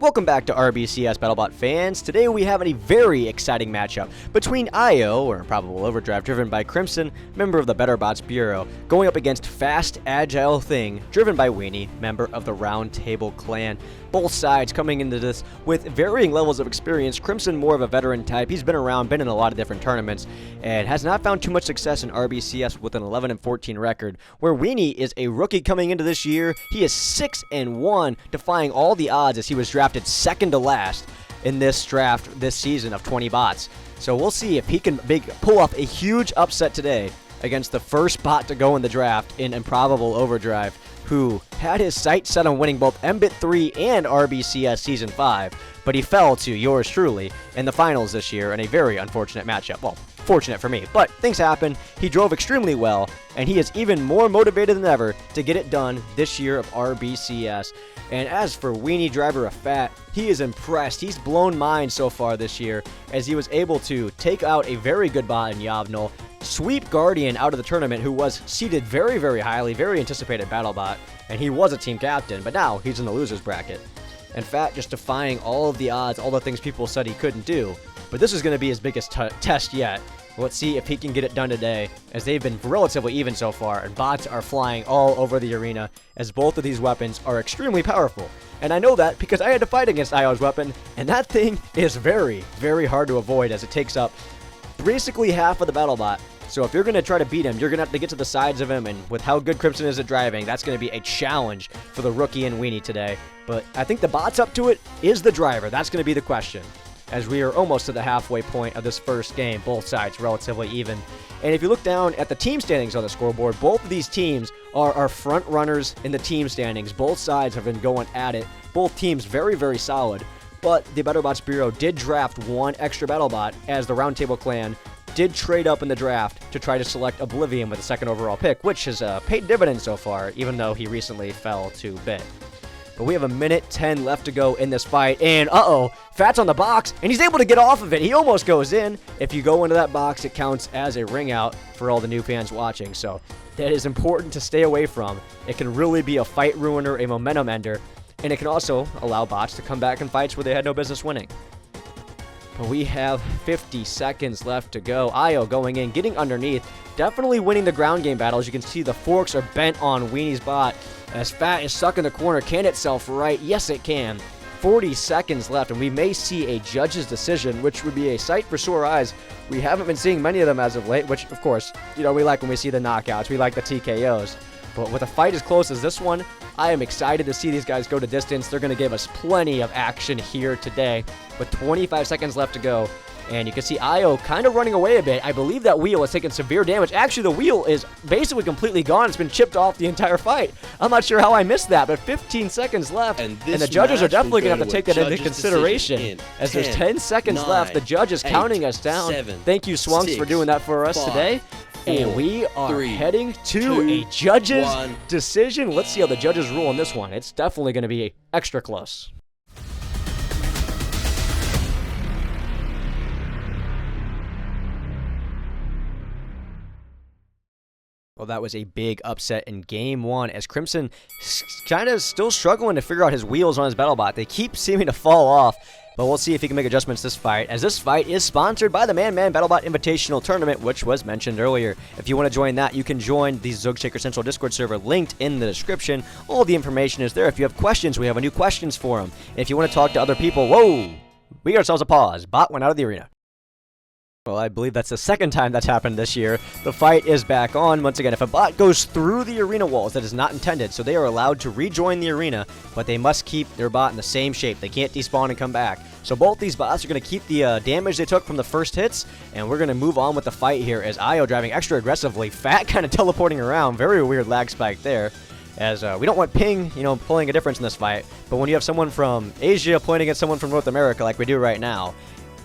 Welcome back to RBCS Battlebot fans. Today we have a very exciting matchup between IO, or Improbable Overdrive, driven by Crimson, member of the Battlebots Bureau, going up against Fast Agile Thing, driven by Weenie, member of the Round Table Clan. Both sides coming into this with varying levels of experience. Crimson more of a veteran type. He's been around, been in a lot of different tournaments, and has not found too much success in RBCS with an 11-14 record, where Weenie is a rookie coming into this year. He is 6-1, defying all the odds as he was drafted second to last in this draft this season of 20 bots. So we'll see if he can pull off a huge upset today against the first bot to go in the draft in Improbable Overdrive, who had his sights set on winning both MBIT 3 and RBCS Season 5, but he fell to yours truly in the finals this year in a very unfortunate matchup. Well, fortunate for me, but things happen. He drove extremely well, and he is even more motivated than ever to get it done this year of RBCS. And as for Weenie Driver of Fat, he is impressed. He's blown minds so far this year, as he was able to take out a very good bot in Yavnal, sweep Guardian out of the tournament, who was seeded very, very highly, very anticipated Battlebot, and he was a team captain, but now he's in the loser's bracket. And Fat just defying all of the odds, all the things people said he couldn't do. But this is going to be his biggest test yet. Let's see if he can get it done today, as they've been relatively even so far, and bots are flying all over the arena, as both of these weapons are extremely powerful. And I know that because I had to fight against IO's weapon, and that thing is very, very hard to avoid, as it takes up basically half of the Battlebot. So if you're going to try to beat him, you're going to have to get to the sides of him, and with how good Crimson is at driving, that's going to be a challenge for the rookie and Weenie today. But I think the bot's up to it. Is the driver? That's going to be the question, as we are almost to the halfway point of this first game, both sides relatively even. And if you look down at the team standings on the scoreboard, both of these teams are front runners in the team standings. Both sides have been going at it. Both teams very, very solid. But the Battlebots Bureau did draft one extra Battlebot, as the Round Table Clan did trade up in the draft to try to select Oblivion with the second overall pick, which has paid dividends so far, even though he recently fell to BIT. But we have 1:10 left to go in this fight, and Fat's on the box, and he's able to get off of it. He almost goes in. If you go into that box, it counts as a ring out for all the new fans watching, so that is important to stay away from. It can really be a fight ruiner, a momentum ender, and it can also allow bots to come back in fights where they had no business winning. But we have 50 seconds left to go. IO going in, getting underneath, definitely winning the ground game battle. As you can see, the forks are bent on Weenie's bot, as Fat is stuck in the corner. Can it self right? Yes, it can. 40 seconds left, and we may see a judge's decision, which would be a sight for sore eyes. We haven't been seeing many of them as of late, which, of course, we like when we see the knockouts. We like the TKOs. But with a fight as close as this one, I am excited to see these guys go to distance. They're going to give us plenty of action here today, with 25 seconds left to go. And you can see IO kind of running away a bit. I believe that wheel has taken severe damage. Actually, the wheel is basically completely gone. It's been chipped off the entire fight. I'm not sure how I missed that, but 15 seconds left. And the judges are definitely going to have to take that into consideration. As there's 10 seconds left, the judge is counting us down. Thank you, Swunks, for doing that for us today. And we are heading to a judge's decision. Let's see how the judges rule on this one. It's definitely going to be extra close. Well, that was a big upset in Game 1, as Crimson kind of still struggling to figure out his wheels on his Battlebot. They keep seeming to fall off, but we'll see if he can make adjustments this fight, as this fight is sponsored by the Man Battlebot Invitational Tournament, which was mentioned earlier. If you want to join that, you can join the ZuggyJ Central Discord server linked in the description. All the information is there. If you have questions, we have a new questions forum. And if you want to talk to other people, whoa, we got ourselves a pause. Bot went out of the arena. Well, I believe that's the second time that's happened this year. The fight is back on. Once again, if a bot goes through the arena walls, that is not intended, so they are allowed to rejoin the arena, but they must keep their bot in the same shape. They can't despawn and come back. So both these bots are going to keep the damage they took from the first hits, and we're going to move on with the fight here, as IO driving extra aggressively. Fat kind of teleporting around. Very weird lag spike there, as we don't want Ping, pulling a difference in this fight, but when you have someone from Asia playing against someone from North America like we do right now,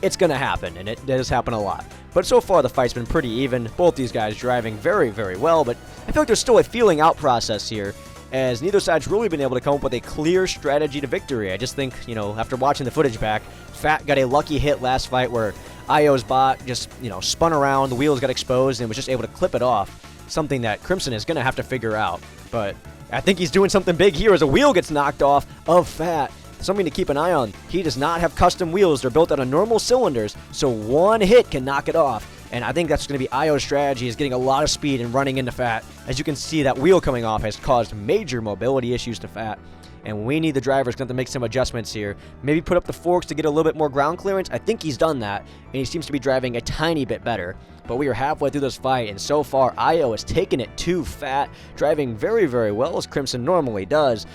it's going to happen, and it does happen a lot. But so far, the fight's been pretty even. Both these guys driving very, very well, but I feel like there's still a feeling out process here, as neither side's really been able to come up with a clear strategy to victory. I just think, after watching the footage back, Fat got a lucky hit last fight where IO's bot just, spun around, the wheels got exposed, and was just able to clip it off. Something that Crimson is going to have to figure out. But I think he's doing something big here, as a wheel gets knocked off of Fat. something to keep an eye on. He does not have custom wheels. They're built out of normal cylinders, so one hit can knock it off. And I think that's going to be IO's strategy, is getting a lot of speed and running into Fat. As you can see, that wheel coming off has caused major mobility issues to Fat. And we need the drivers going to make some adjustments here. Maybe put up the forks to get a little bit more ground clearance. I think he's done that, and he seems to be driving a tiny bit better. But we are halfway through this fight, and so far, IO has taken it to Fat, driving very, very well, as Crimson normally does.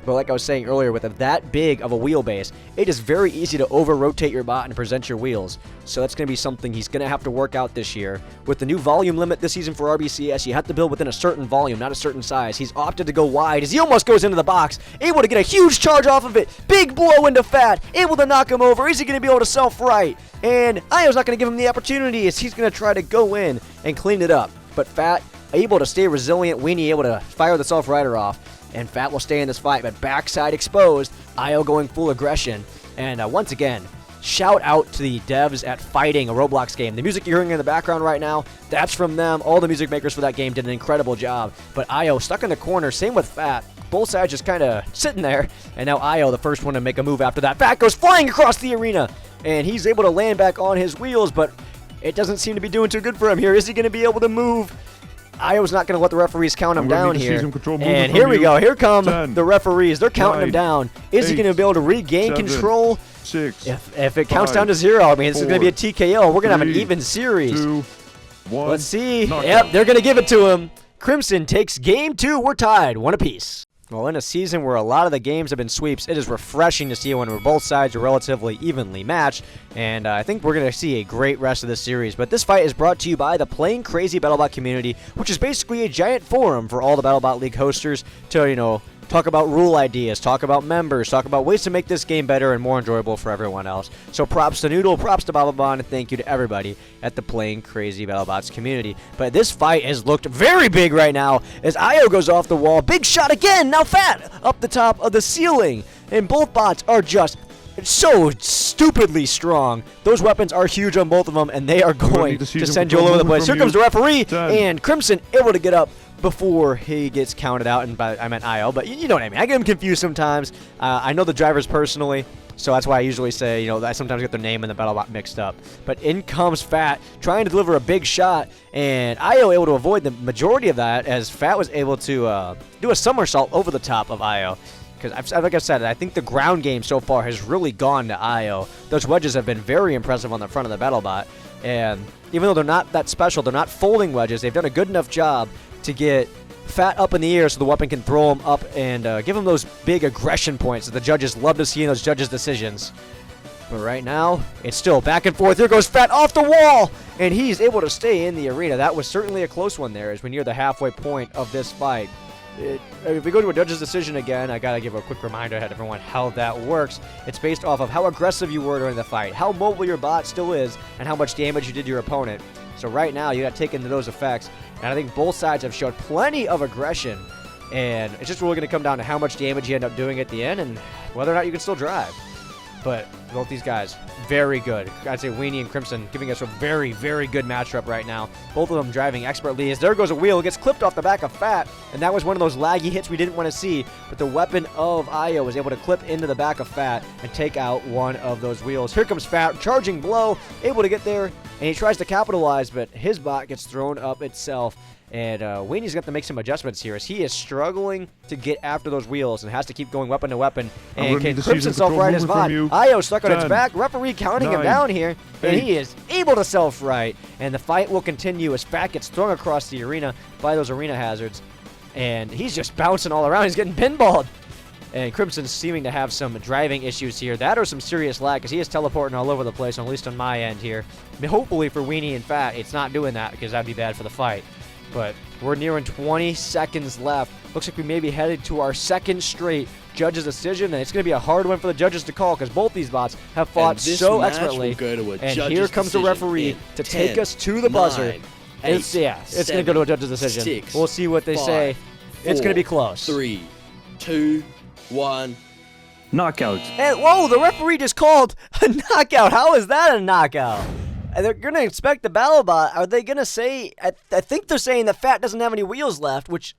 But like I was saying earlier, with that big of a wheelbase, it is very easy to over-rotate your bot and present your wheels. So that's going to be something he's going to have to work out this year. With the new volume limit this season for RBCS, you have to build within a certain volume, not a certain size. He's opted to go wide as he almost goes into the box, able to get a huge charge off of it. Big blow into Fat, able to knock him over. Is he going to be able to self-right? And Io's not going to give him the opportunity, as he's going to try to go in and clean it up. But Fat able to stay resilient, Weenie able to fire the self-rider off. And Fat will stay in this fight, but backside exposed, IO going full aggression. And once again, shout out to the devs at Fighting, a Roblox game. The music you're hearing in the background right now, that's from them. All the music makers for that game did an incredible job. But IO stuck in the corner, same with Fat. Both sides just kind of sitting there. And now IO, the first one to make a move after that. Fat goes flying across the arena. And he's able to land back on his wheels, but it doesn't seem to be doing too good for him here. Is he going to be able to move? Io's not going to let the referees count him down here. And here we go. Here come the referees. They're counting him down. Is he going to be able to regain control? 6. If it counts down to 0, I mean, this is going to be a TKO. We're going to have an even series. 2, 1. Let's see. Yep, they're going to give it to him. Crimson takes game 2. We're tied, 1 apiece. Well, in a season where a lot of the games have been sweeps, it is refreshing to see when both sides are relatively evenly matched, and I think we're going to see a great rest of this series. But this fight is brought to you by the Playing Crazy Battlebot community, which is basically a giant forum for all the Battlebot League hosters to, talk about rule ideas, talk about members, talk about ways to make this game better and more enjoyable for everyone else. So props to Noodle, props to Battlebot, and thank you to everybody at the Playing Crazy Battlebots community. But this fight has looked very big right now as IO goes off the wall. Big shot again, now Fat up the top of the ceiling. And both bots are just so stupidly strong. Those weapons are huge on both of them, and they are going to send you all over the place. Here comes the referee, and Crimson able to get up before he gets counted out, and I meant IO, but you know what I mean. I get him confused sometimes. I know the drivers personally, so that's why I usually say, I sometimes get their name and the Battlebot mixed up. But in comes Fat, trying to deliver a big shot, and IO able to avoid the majority of that, as Fat was able to do a somersault over the top of IO. Because, like I said, I think the ground game so far has really gone to IO. Those wedges have been very impressive on the front of the Battlebot, and even though they're not that special, they're not folding wedges, they've done a good enough job to get Fat up in the air so the weapon can throw him up and give him those big aggression points that the judges love to see in those judges' decisions. But right now, it's still back and forth. Here goes Fat off the wall, and he's able to stay in the arena. That was certainly a close one there as we near the halfway point of this fight. If we go to a judge's decision again, I gotta give a quick reminder to everyone how that works. It's based off of how aggressive you were during the fight, how mobile your bot still is, and how much damage you did to your opponent. So right now, you gotta take into those effects, and I think both sides have showed plenty of aggression, and it's just really gonna come down to how much damage you end up doing at the end, and whether or not you can still drive. But both these guys, very good. I'd say Weenie and Crimson giving us a very, very good matchup right now. Both of them driving expertly. As there goes a wheel, it gets clipped off the back of Fat, and that was one of those laggy hits we didn't want to see. But the weapon of IO was able to clip into the back of Fat and take out one of those wheels. Here comes Fat, charging blow, able to get there, and he tries to capitalize, but his bot gets thrown up itself. And Weenie's going to make some adjustments here as he is struggling to get after those wheels and has to keep going weapon to weapon. And can Crimson self-right his bot? IO stuck on its back. Referee counting him down here. And he is able to self-right. And the fight will continue as Fat gets thrown across the arena by those arena hazards. And he's just bouncing all around. He's getting pinballed. And Crimson's seeming to have some driving issues here. That or some serious lag because he is teleporting all over the place, at least on my end here. I mean, hopefully for Weenie and Fat, it's not doing that because that would be bad for the fight. But we're nearing 20 seconds left. Looks like we may be headed to our second straight judge's decision, and it's going to be a hard one for the judges to call because both these bots have fought so expertly. And here comes the referee to take us to the buzzer. It's going to go to a judge's decision. We'll see what they say. It's going to be close. 3, 2, 1. Knockout. And whoa, the referee just called a knockout. How is that a knockout? They're going to inspect the Battlebot. Are they going to say, I think they're saying that Fat doesn't have any wheels left, which,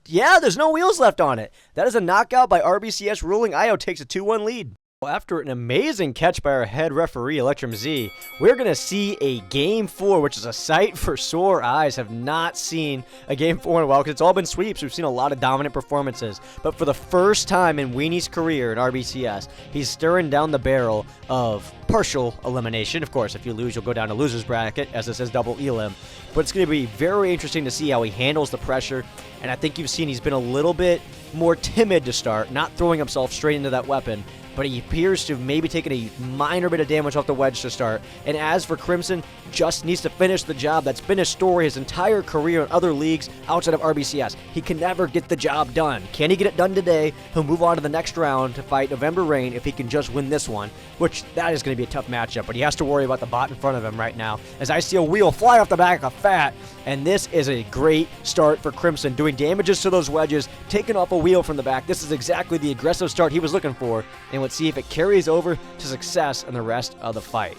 yeah, there's no wheels left on it. That is a knockout by RBCS ruling. IO takes a 2-1 lead. Well, after an amazing catch by our head referee, Electrum Z, we're going to see a Game 4, which is a sight for sore eyes. Have not seen a Game 4 in a while because it's all been sweeps. We've seen a lot of dominant performances. But for the first time in Weenie's career in RBCS, he's staring down the barrel of partial elimination. Of course, if you lose, you'll go down to loser's bracket, as this is double elim. But it's going to be very interesting to see how he handles the pressure. And I think you've seen he's been a little bit more timid to start, not throwing himself straight into that weapon. But he appears to have maybe taken a minor bit of damage off the wedge to start. And as for Crimson, just needs to finish the job. That's been his story his entire career in other leagues outside of RBCS. He can never get the job done. Can he get it done today? He'll move on to the next round to fight November Rain if he can just win this one, which that is going to be a tough matchup. But he has to worry about the bot in front of him right now. As I see a wheel fly off the back of Fat, and this is a great start for Crimson, doing damages to those wedges, taking off a wheel from the back. This is exactly the aggressive start he was looking for, and let's see if it carries over to success in the rest of the fight.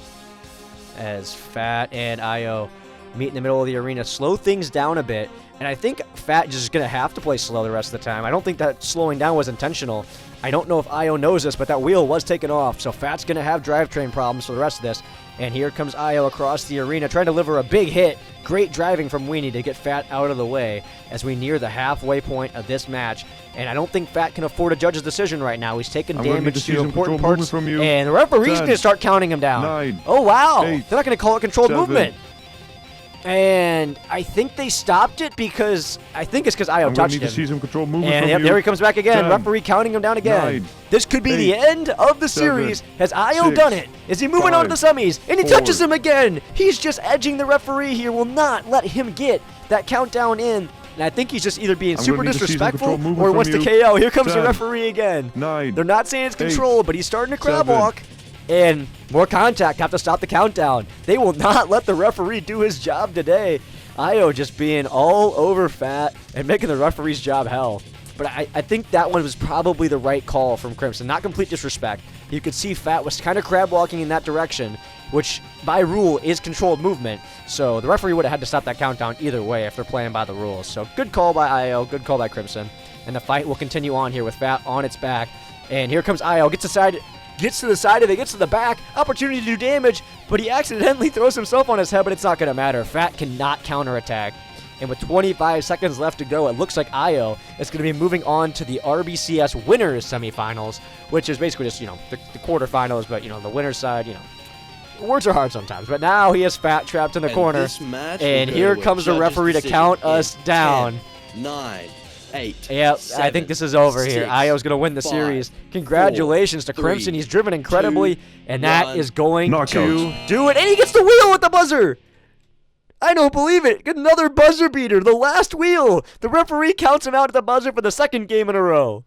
As Fat and Io meet in the middle of the arena, slow things down a bit, and I think Fat is just going to have to play slow the rest of the time. I don't think that slowing down was intentional. I don't know if Io knows this, but that wheel was taken off, so Fat's going to have drivetrain problems for the rest of this. And here comes Io across the arena, trying to deliver a big hit. Great driving from Weenie to get Fat out of the way as we near the halfway point of this match. And I don't think Fat can afford a judge's decision right now. He's taking damage to important parts, and the referee's going to start counting him down. 9, oh, wow. 8, They're not going to call it controlled 7. movement. And I think they stopped it because I think it's because Io touched him. To see some control movement And from yep, you. there he comes back again. 10, Referee counting him down again. 9, this could be 8, the end of the 7, series. Has Io 6, done it? Is he moving on to the 5, semis? And he 4, touches him again. He's just edging the referee here. Will not let him get that countdown in. And I think he's just either being super disrespectful or he wants to KO. Here comes the referee again. 9, They're not saying it's control, but he's starting to crab 7, walk. And more contact. Have to stop the countdown. They will not let the referee do his job today. Io just being all over Fat and making the referee's job hell. But I think that one was probably the right call from Crimson. Not complete disrespect. You could see Fat was kind of crab walking in that direction, which by rule is controlled movement. So the referee would have had to stop that countdown either way if they're playing by the rules. So good call by Io, good call by Crimson. And the fight will continue on here with Fat on its back. And here comes Io, gets to the side of it, gets to the back, opportunity to do damage, but he accidentally throws himself on his head, but it's not going to matter. Fat cannot counterattack. And with 25 seconds left to go, it looks like Io is going to be moving on to the RBCS winners semifinals, which is basically just, the quarterfinals, but, the winner's side, words are hard sometimes. But now he has Fat trapped in the corner, and here comes the referee to count us down. 10, 9, 8. Yep, 7, I think this is over 6, here. Io's going to win the 5, series. Congratulations 4, to Crimson. 3, He's driven incredibly, 2, and that 1. is going Knockout. to do it. And he gets the wheel with the buzzer. I don't believe it. Another buzzer beater. The last wheel. The referee counts him out at the buzzer for the second game in a row.